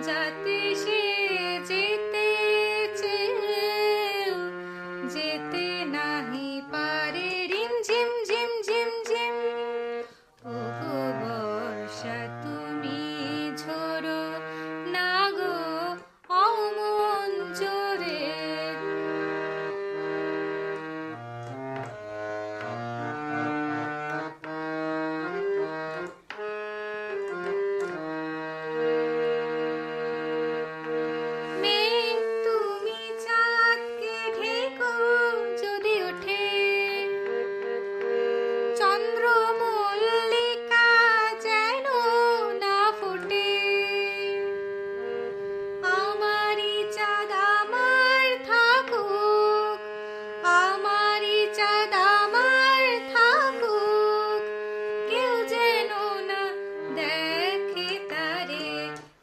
যাতে সে যেতে চেয়েও যেতে নাহি পারে। রিম ঝিম ঝিম ঝিম ঝিম। ওগো বর্ষা তুমি ঝরো না গো অমন জোরে। মেঘ তুমি চাঁদকে ঢেকো যদি ওঠে, চন্দ্র মল্লিকা যেন না ফোটে। আমারই চাঁদ আমার থাকুক, আমারই চাঁদ আমার থাকুক, কেউ যেন না দেখে তারে।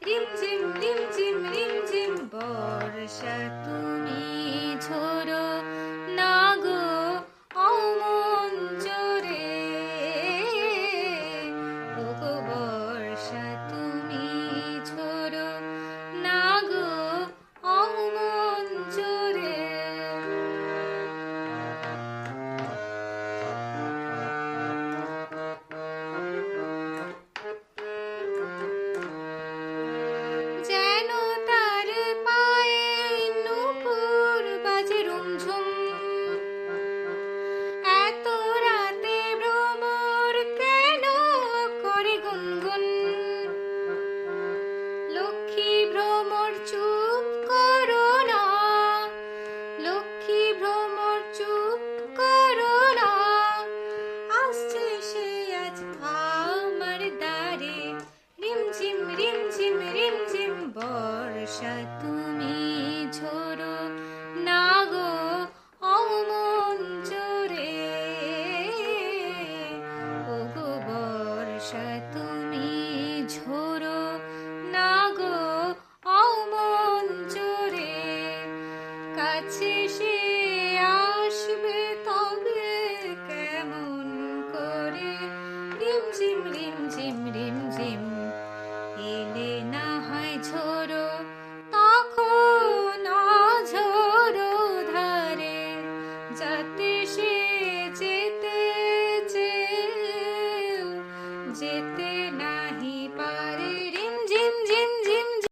রিমঝিম রিমঝিম রিমঝিম বর্ষা তুমি ঝরো না গো অমন জোরে। ওগো বর্ষা তুমি ঝরো না গো অমন জোরে। যেন তার পায়ে নূপুর বাজে রুমঝুম, এত রাতে ভ্রমর কেন করে গুনগুন। লক্ষ্মী ভ্রমর চুপ করো না, লক্ষ্মী ভ্রমর চুপ করো না, আসছে সে আজ আমার দ্বারে। রিমঝিম রিমঝিম রিমঝিম বর্ষা তুমি ঝরো না গো অমন জোরে। ওগো বর্ষা তুমি ঝরো না গো অমন জোরে। কাছে সে আসবে তবে কেমন করে। রিমঝিম রিমঝিম রিমঝিম এলে না